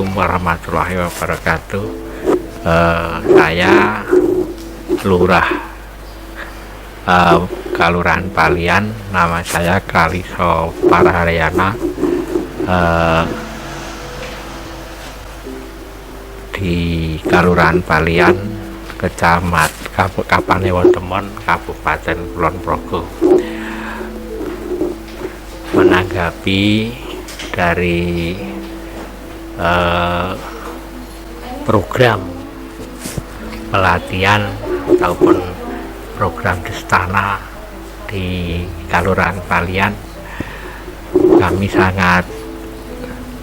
Assalamualaikum warahmatullahi wabarakatuh. Saya Lurah Kelurahan Palian, nama saya Kaliso Paraharyana, di Kelurahan Palian, Kecamatan Kapanewon, Kabupaten Kulon Progo. Menanggapi dari program pelatihan ataupun program Destana di Kelurahan Palian, kami sangat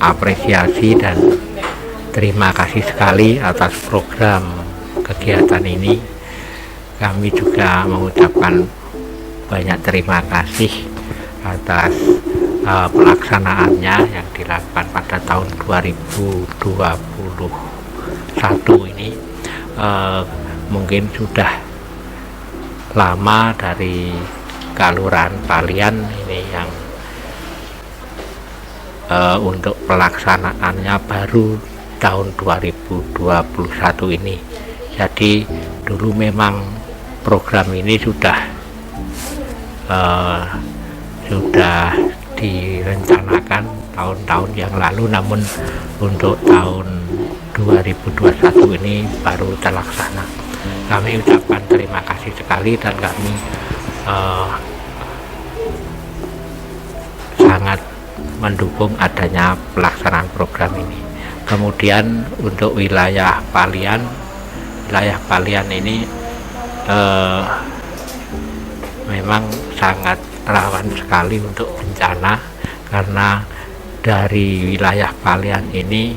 apresiasi dan terima kasih sekali atas program kegiatan ini. Kami juga mengucapkan banyak terima kasih atas pelaksanaannya yang dilakukan pada tahun 2021 ini. Mungkin sudah lama dari Kelurahan Palian ini yang untuk pelaksanaannya baru tahun 2021 ini. Jadi dulu memang program ini sudah direncanakan tahun-tahun yang lalu, namun untuk tahun 2021 ini baru terlaksana. Kami ucapkan terima kasih sekali dan kami sangat mendukung adanya pelaksanaan program ini. Kemudian untuk wilayah Palian ini memang sangat rawan sekali untuk bencana, karena dari wilayah Palian ini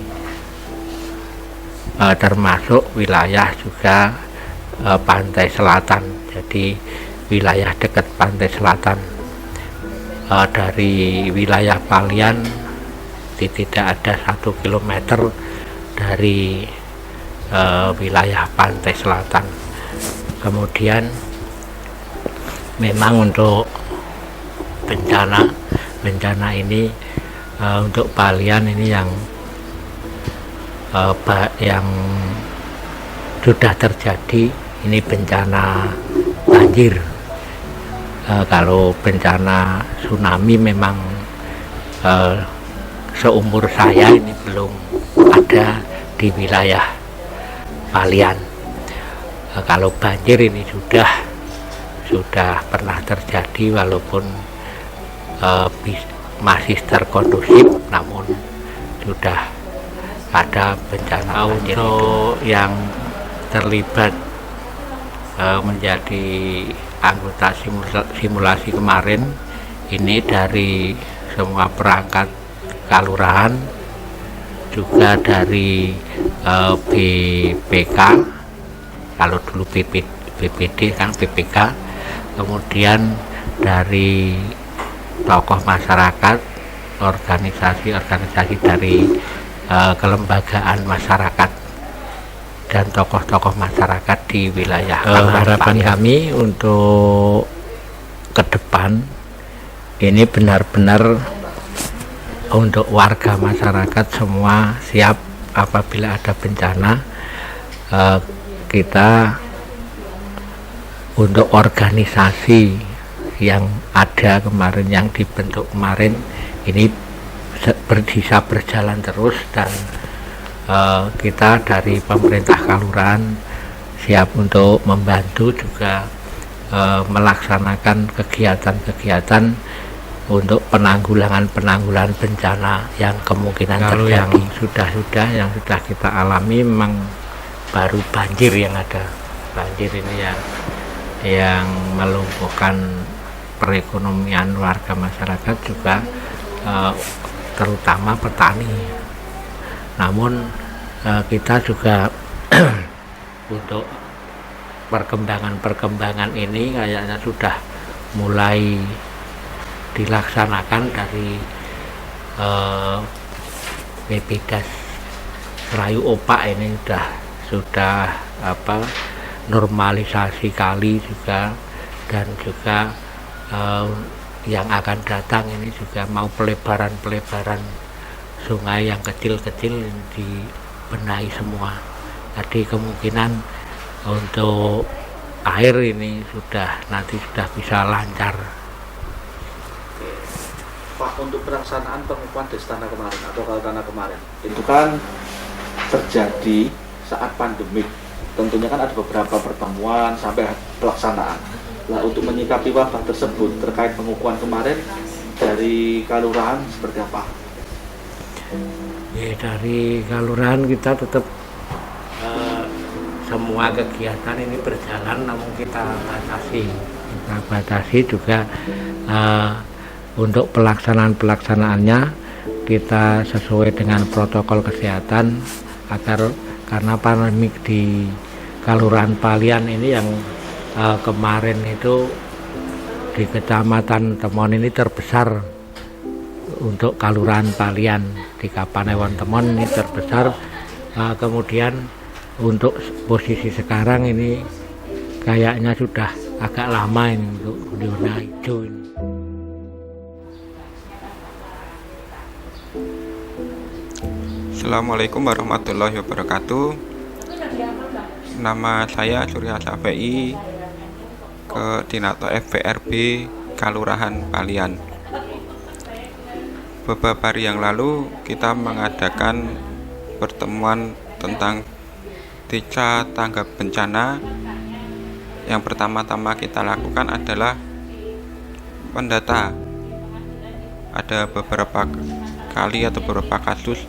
termasuk wilayah juga pantai selatan. Jadi wilayah dekat pantai selatan dari wilayah Palian tidak ada 1 kilometer dari wilayah pantai selatan. Kemudian memang untuk bencana ini untuk Palian ini yang sudah terjadi ini bencana banjir. Kalau bencana tsunami memang seumur saya ini belum ada di wilayah Palian. Kalau banjir ini sudah pernah terjadi, walaupun masih terkondusif, namun sudah ada bencana banjir. Untuk yang terlibat menjadi anggota simulasi kemarin ini dari semua perangkat kelurahan, juga dari BPK, kalau dulu BPD kan BPK, kemudian dari tokoh masyarakat, organisasi dari kelembagaan masyarakat dan tokoh-tokoh masyarakat di wilayah. Harapan kami untuk ke depan ini benar-benar untuk warga masyarakat semua siap apabila ada bencana. Kita untuk organisasi yang ada kemarin, yang dibentuk kemarin ini bisa berjalan terus, dan kita dari pemerintah kelurahan siap untuk membantu juga melaksanakan kegiatan-kegiatan untuk penanggulangan bencana yang kemungkinan terjadi. Yang sudah kita alami memang baru banjir yang ada. Banjir ini yang melumpuhkan perekonomian warga masyarakat, juga terutama petani. Namun kita juga untuk perkembangan ini kayaknya sudah mulai dilaksanakan dari Bpdas Serayu Opak ini sudah normalisasi kali juga, dan juga yang akan datang ini juga mau pelebaran sungai yang kecil-kecil dibenahi semua. Jadi kemungkinan untuk air ini nanti sudah bisa lancar. Pak, untuk pelaksanaan pengukuhan Destana kemarin atau Kaltana kemarin itu kan terjadi saat pandemik. Tentunya kan ada beberapa pertemuan sampai pelaksanaan. Nah, untuk menyikapi wabah tersebut terkait pengukuhan kemarin dari Kalurahan seperti apa? Ya, dari Kalurahan kita tetap semua kegiatan ini berjalan, namun kita batasi juga untuk pelaksanaannya kita sesuai dengan protokol kesehatan karena pandemik di Kalurahan Palian ini yang kemarin itu di Kecamatan Temon ini terbesar untuk Kalurahan Palian. Di Kapanewon Temon ini terbesar. Kemudian untuk posisi sekarang ini kayaknya sudah agak lama ini untuk zona hijau ini. Assalamualaikum warahmatullahi wabarakatuh. Nama saya Surya Safei, Koordinator FPRB Kalurahan Palian. Beberapa hari yang lalu kita mengadakan pertemuan tentang Desa Tanggap Bencana. Yang pertama-tama kita lakukan adalah mendata. Ada beberapa kali atau beberapa kasus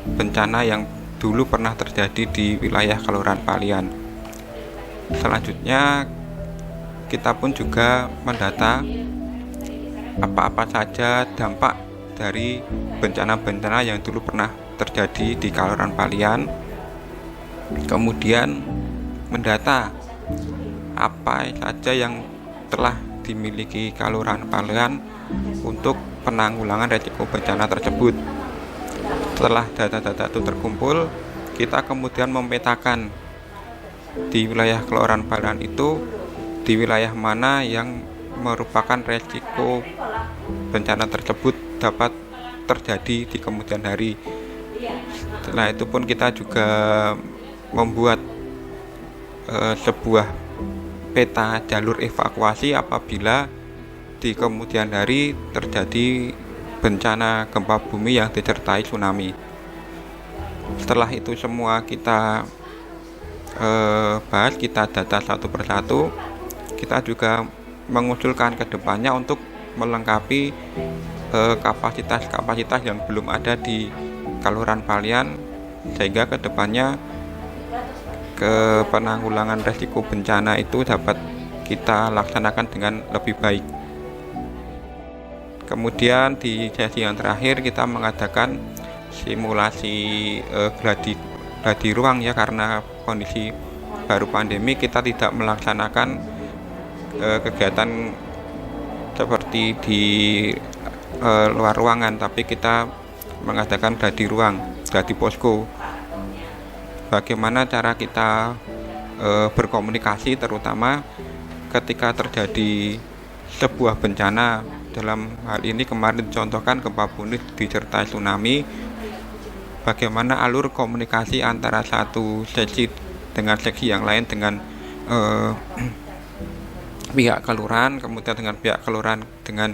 bencana yang dulu pernah terjadi di wilayah Kalurahan Palian. Selanjutnya kita pun juga mendata apa-apa saja dampak dari bencana-bencana yang dulu pernah terjadi di Kalurahan Palian. Kemudian mendata apa saja yang telah dimiliki Kalurahan Palian untuk penanggulangan risiko bencana tersebut. Setelah data-data itu terkumpul, kita kemudian memetakan di wilayah Kalurahan Palian itu di wilayah mana yang merupakan risiko bencana tersebut dapat terjadi di kemudian hari. Setelah itu pun kita juga membuat sebuah peta jalur evakuasi apabila di kemudian hari terjadi bencana gempa bumi yang disertai tsunami. Setelah itu semua kita bahas, kita data satu persatu. Kita juga mengusulkan ke depannya untuk melengkapi kapasitas-kapasitas yang belum ada di Kalurahan Palian, sehingga ke depannya penanggulangan risiko bencana itu dapat kita laksanakan dengan lebih baik. Kemudian di sesi yang terakhir kita mengadakan simulasi gladi ruang ya, karena kondisi baru pandemi kita tidak melaksanakan kegiatan seperti di luar ruangan, tapi kita mengadakan gladi ruang, gladi posko. Bagaimana cara kita berkomunikasi, terutama ketika terjadi sebuah bencana. Dalam hal ini kemarin dicontohkan gempa bumi disertai tsunami. Bagaimana alur komunikasi antara satu seksi dengan seksi yang lain, dengan pihak kelurahan, kemudian dengan pihak kelurahan dengan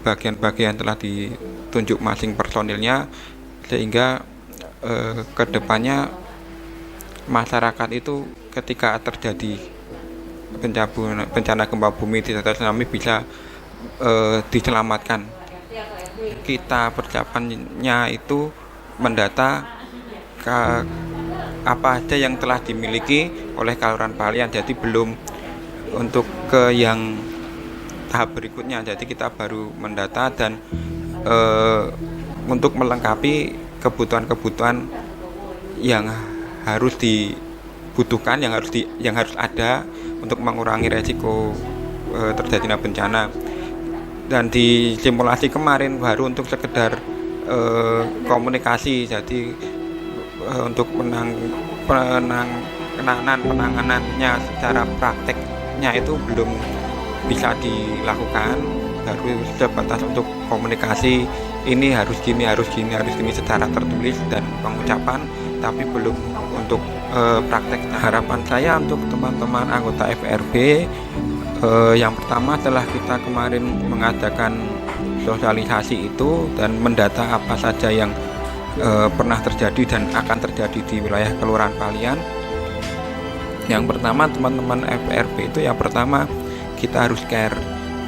bagian-bagian telah ditunjuk masing personilnya, sehingga kedepannya masyarakat itu ketika terjadi bencana gempa bumi disertai tsunami bisa diselamatkan. Kita persiapannya itu mendata apa aja yang telah dimiliki oleh Kalurahan Palian, jadi belum untuk ke yang tahap berikutnya. Jadi kita baru mendata dan untuk melengkapi kebutuhan-kebutuhan yang harus dibutuhkan, yang harus ada untuk mengurangi resiko terjadinya bencana. Dan di simulasi kemarin baru untuk sekedar komunikasi, jadi untuk penanganannya secara prakteknya itu belum bisa dilakukan. baru sebatas untuk komunikasi, ini harus gini, harus gini, harus gini secara tertulis dan pengucapan, tapi belum untuk praktek. Harapan saya untuk teman-teman anggota FRB, yang pertama setelah kita kemarin mengadakan sosialisasi itu dan mendata apa saja yang pernah terjadi dan akan terjadi di wilayah Kelurahan Palian. Yang pertama, teman-teman FRB itu yang pertama kita harus care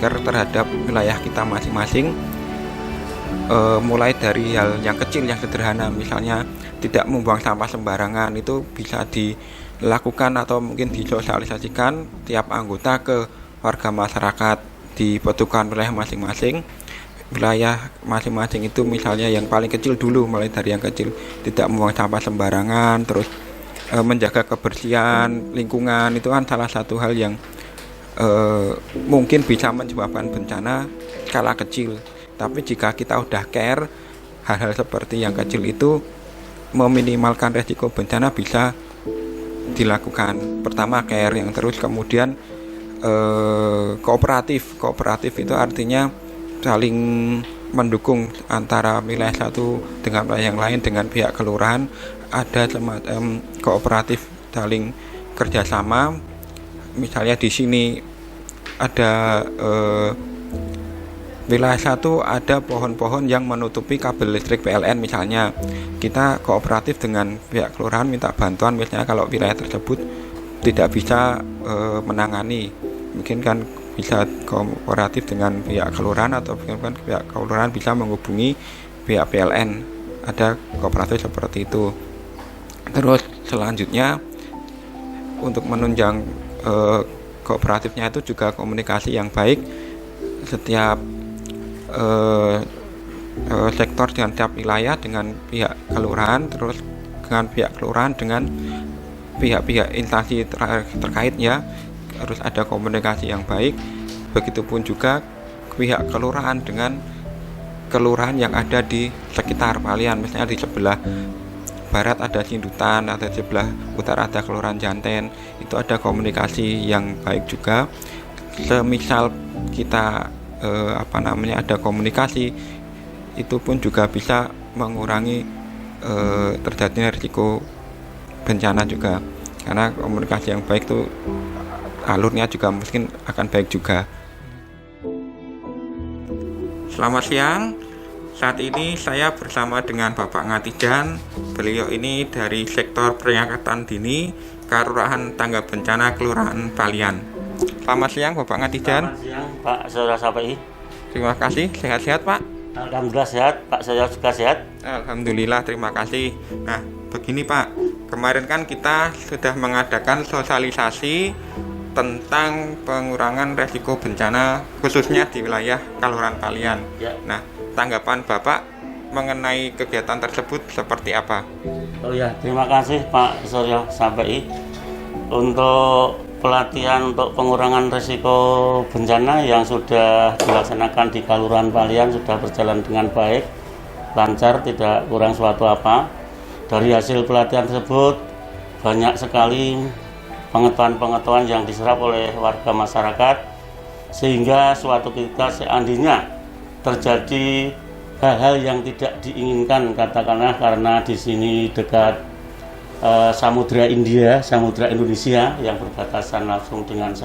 terhadap wilayah kita masing-masing, mulai dari hal yang kecil yang sederhana, misalnya tidak membuang sampah sembarangan, itu bisa dilakukan atau mungkin disosialisasikan tiap anggota ke warga masyarakat di petukan wilayah masing-masing. Wilayah masing-masing itu misalnya yang paling kecil dulu, mulai dari yang kecil, tidak membuang sampah sembarangan, terus menjaga kebersihan lingkungan, itu kan salah satu hal yang mungkin bisa menyebabkan bencana skala kecil. Tapi jika kita udah care, hal-hal seperti yang kecil itu meminimalkan resiko bencana bisa dilakukan. Pertama care, yang terus kemudian kooperatif itu artinya saling mendukung antara wilayah satu dengan wilayah yang lain, dengan pihak kelurahan ada semacam kooperatif saling kerjasama. Misalnya di sini ada wilayah satu ada pohon-pohon yang menutupi kabel listrik PLN, misalnya kita kooperatif dengan pihak kelurahan minta bantuan, misalnya kalau wilayah tersebut tidak bisa menangani, mungkin kan bisa kooperatif dengan pihak kelurahan atau pihak kelurahan bisa menghubungi pihak PLN, ada kooperatif seperti itu. Terus selanjutnya untuk menunjang kooperatifnya itu juga komunikasi yang baik setiap sektor dengan setiap wilayah, dengan pihak kelurahan, terus dengan pihak kelurahan dengan pihak-pihak instansi terkait ya, harus ada komunikasi yang baik. Begitupun juga pihak kelurahan dengan kelurahan yang ada di sekitar Palian, misalnya di sebelah barat ada Sindutan, ada di sebelah utara ada Kelurahan Janten, itu ada komunikasi yang baik juga. Semisal kita ada komunikasi, itu pun juga bisa mengurangi terjadinya risiko bencana juga, karena komunikasi yang baik itu alurnya juga mungkin akan baik juga. Selamat siang. Saat ini saya bersama dengan Bapak Ngatijan. Beliau ini dari sektor peringatan dini Kelurahan Tangga Bencana Kelurahan Palian. Selamat siang Bapak Ngatijan. Selamat siang Pak Saudara Sapai. Terima kasih. Sehat-sehat Pak? Alhamdulillah sehat. Pak saya juga sehat. Alhamdulillah, terima kasih. Nah begini Pak, kemarin kan kita sudah mengadakan sosialisasi tentang pengurangan resiko bencana khususnya di wilayah Kelurahan Palian. Ya. Nah, tanggapan Bapak mengenai kegiatan tersebut seperti apa? Oh ya, terima kasih Pak Suryo Sapai untuk pelatihan untuk pengurangan risiko bencana yang sudah dilaksanakan di Kelurahan Palian sudah berjalan dengan baik, lancar, tidak kurang suatu apa. Dari hasil pelatihan tersebut banyak sekali pengetahuan-pengetahuan yang diserap oleh warga masyarakat, sehingga suatu ketika seandainya terjadi hal-hal yang tidak diinginkan, katakanlah karena di sini dekat Samudra India, Samudra Indonesia yang berbatasan langsung dengan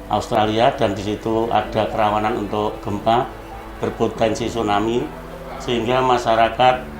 Australia, dan di situ ada kerawanan untuk gempa berpotensi tsunami, sehingga masyarakat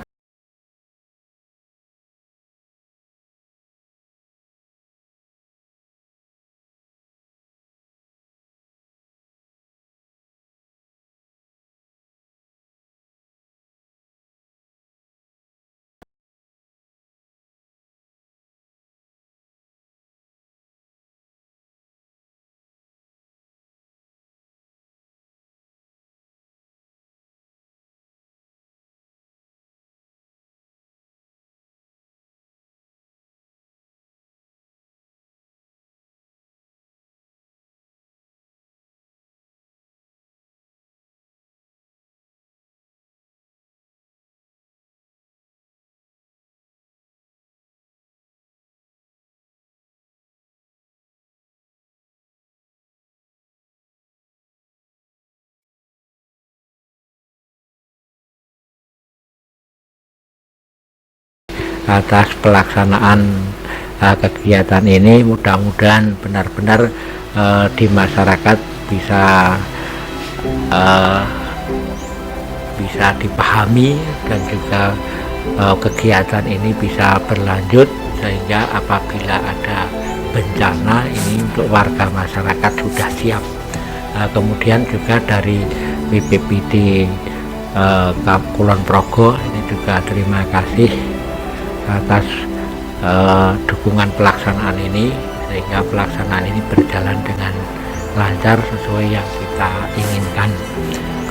atas pelaksanaan kegiatan ini. Mudah-mudahan benar-benar di masyarakat bisa dipahami dan juga kegiatan ini bisa berlanjut, sehingga apabila ada bencana ini untuk warga masyarakat sudah siap. Kemudian juga dari BPBD Kulon Progo ini juga terima kasih atas dukungan pelaksanaan ini, sehingga pelaksanaan ini berjalan dengan lancar sesuai yang kita inginkan.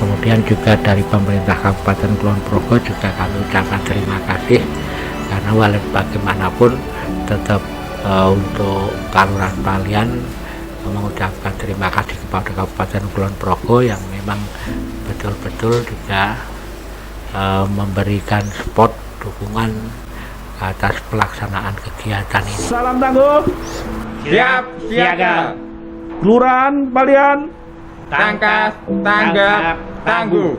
Kemudian juga dari pemerintah Kabupaten Kulon Progo juga kami ucapkan terima kasih, karena walaupun bagaimanapun tetap untuk Kelurahan Palian mengucapkan terima kasih kepada Kabupaten Kulon Progo yang memang betul-betul juga memberikan support dukungan atas pelaksanaan kegiatan ini. Salam tangguh, Siap siaga, Kelurahan Palian. tangkas, tanggap, tangguh.